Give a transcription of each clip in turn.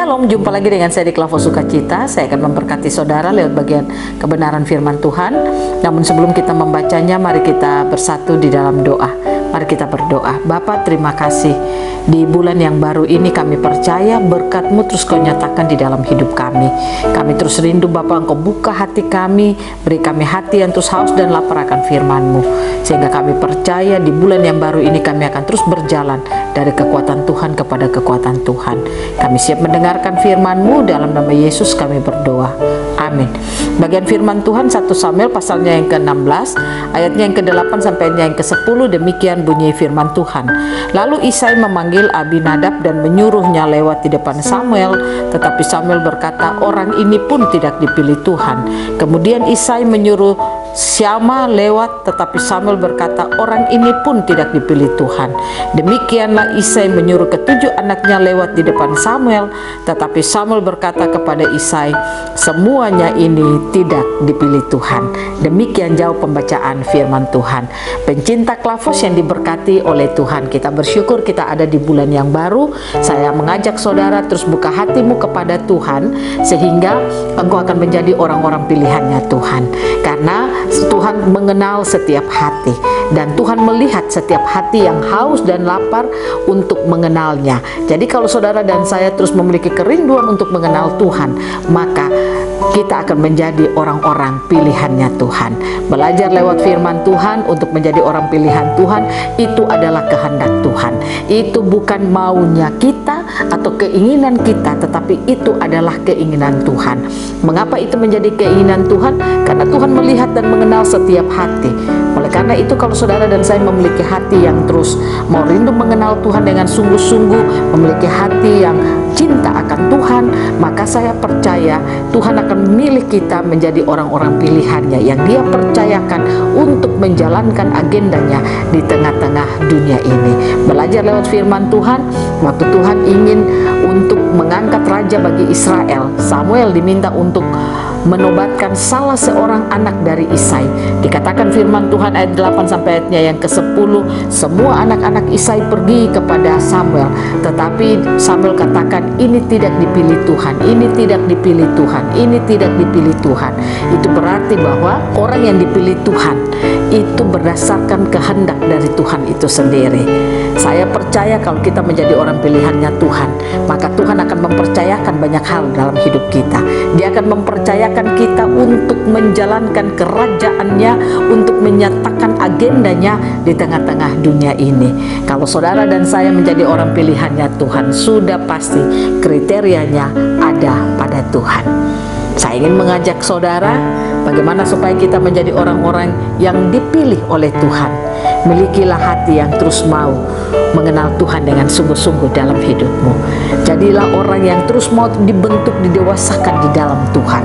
Shalom, jumpa lagi dengan saya di Klavo Sukacita. Saya akan memberkati saudara lewat bagian kebenaran firman Tuhan. Namun sebelum kita membacanya, mari kita bersatu di dalam doa. Mari kita berdoa. Bapa, terima kasih. Di bulan yang baru ini kami percaya berkat-Mu terus Kau nyatakan di dalam hidup kami. Kami terus rindu Bapa, Engkau buka hati kami, beri kami hati yang terus haus dan lapar akan firman-Mu. Sehingga kami percaya di bulan yang baru ini kami akan terus berjalan dari kekuatan Tuhan kepada kekuatan Tuhan. Kami siap mendengarkan firman-Mu, dalam nama Yesus kami berdoa. Amin. Bagian firman Tuhan 1 Samuel pasalnya yang ke-16, ayatnya yang ke-8 sampai yang ke-10, demikian bunyi firman Tuhan. Lalu Isai memanggil Abinadab dan menyuruhnya lewat di depan Samuel, tetapi Samuel berkata, orang ini pun tidak dipilih Tuhan. Kemudian Isai menyuruh Syama lewat, tetapi Samuel berkata, orang ini pun tidak dipilih Tuhan. Demikianlah Isai menyuruh ke-7 anaknya lewat di depan Samuel, tetapi Samuel berkata kepada Isai, semuanya ini tidak dipilih Tuhan. Demikian jauh pembacaan firman Tuhan. Pencinta Klavos yang diberkati oleh Tuhan, kita bersyukur kita ada di bulan yang baru. Saya mengajak saudara terus buka hatimu kepada Tuhan, sehingga engkau akan menjadi orang-orang pilihannya Tuhan. Karena Tuhan mengenal setiap hati, dan Tuhan melihat setiap hati yang haus dan lapar untuk mengenalnya. Jadi kalau saudara dan saya terus memiliki kerinduan untuk mengenal Tuhan, maka kita akan menjadi orang-orang pilihannya Tuhan. Belajar lewat firman Tuhan untuk menjadi orang pilihan Tuhan, itu adalah kehendak Tuhan. Itu bukan maunya kita atau keinginan kita, tetapi itu adalah keinginan Tuhan. Mengapa itu menjadi keinginan Tuhan? Karena Tuhan melihat dan mengenal setiap hati. Oleh karena itu, kalau saudara dan saya memiliki hati yang terus mau rindu mengenal Tuhan dengan sungguh-sungguh, memiliki hati yang cinta akan Tuhan, maka saya percaya Tuhan akan memilih kita menjadi orang-orang pilihannya yang Dia percayakan untuk menjalankan agendanya di tengah-tengah dunia ini. Belajar lewat firman Tuhan, waktu Tuhan ingin untuk mengangkat raja bagi Israel, Samuel diminta untuk menobatkan salah seorang anak dari Isai. Dikatakan firman Tuhan ayat 8 sampai ayatnya yang ke-10, semua anak-anak Isai pergi kepada Samuel, tetapi Samuel katakan, ini tidak dipilih Tuhan, ini tidak dipilih Tuhan, ini tidak dipilih Tuhan. Itu berarti bahwa orang yang dipilih Tuhan itu berdasarkan kehendak dari Tuhan itu sendiri. Saya percaya kalau kita menjadi orang pilihannya Tuhan, maka Tuhan akan mempercayakan banyak hal dalam hidup kita. Dia akan mempercayakan kita untuk menjalankan kerajaannya, untuk menyatakan agendanya di tengah-tengah dunia ini. Kalau saudara dan saya menjadi orang pilihannya Tuhan, sudah pasti kriterianya ada pada Tuhan. Saya ingin mengajak saudara, bagaimana supaya kita menjadi orang-orang yang dipilih oleh Tuhan. Milikilah hati yang terus mau mengenal Tuhan dengan sungguh-sungguh dalam hidupmu. Jadilah orang yang terus mau dibentuk, didewasakan di dalam Tuhan.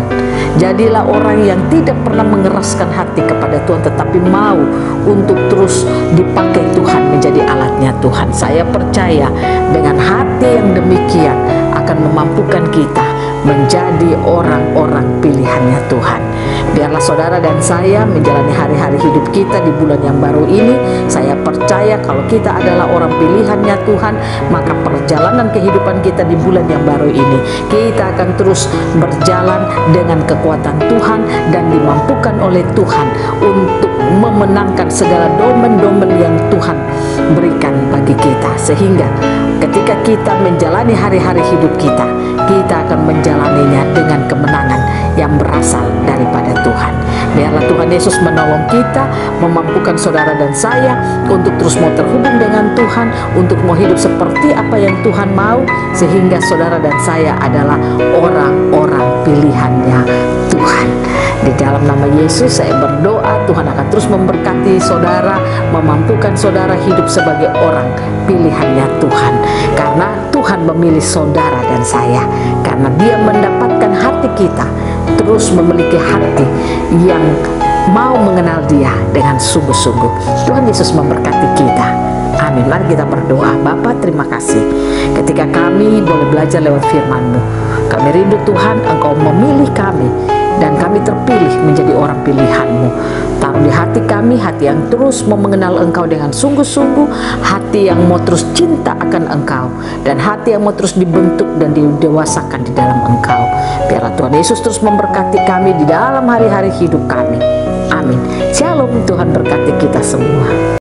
Jadilah orang yang tidak pernah mengeraskan hati kepada Tuhan, tetapi mau untuk terus dipakai Tuhan menjadi alatnya Tuhan. Saya percaya dengan hati yang demikian akan memampukan kita menjadi orang-orang pilihannya Tuhan. Biarlah saudara dan saya menjalani hari-hari hidup kita di bulan yang baru ini. Saya percaya kalau kita adalah orang pilihannya Tuhan, maka perjalanan kehidupan kita di bulan yang baru ini, kita akan terus berjalan dengan kekuatan Tuhan dan dimampukan oleh Tuhan untuk memenangkan segala domen-domen yang Tuhan berikan bagi kita. Sehingga ketika kita menjalani hari-hari hidup kita, kita akan menjalaninya dengan kemenangan yang berasal daripada Tuhan. Biarlah Tuhan Yesus menolong kita, memampukan saudara dan saya untuk terus mau terhubung dengan Tuhan, untuk mau hidup seperti apa yang Tuhan mau, sehingga saudara dan saya adalah orang-orang pilihannya Tuhan. Di dalam nama Yesus saya berdoa, Tuhan akan terus memberkati saudara, memampukan saudara hidup sebagai orang pilihannya Tuhan. Karena Tuhan memilih saudara dan saya, karena Dia mendapatkan hati kita terus memiliki hati yang mau mengenal Dia dengan sungguh-sungguh. Tuhan Yesus memberkati kita. Amin. Mari kita berdoa. Bapa, terima kasih ketika kami boleh belajar lewat firman-Mu. Kami rindu Tuhan, Engkau memilih kami dan kami terpilih menjadi orang pilihan-Mu. Taruh Bangun di hati kami hati yang terus mau mengenal Engkau dengan sungguh-sungguh, hati yang mau terus cinta akan Engkau, dan hati yang mau terus dibentuk dan didewasakan di dalam Engkau. Biarlah Tuhan Yesus terus memberkati kami di dalam hari-hari hidup kami. Amin. Shalom, Tuhan berkati kita semua.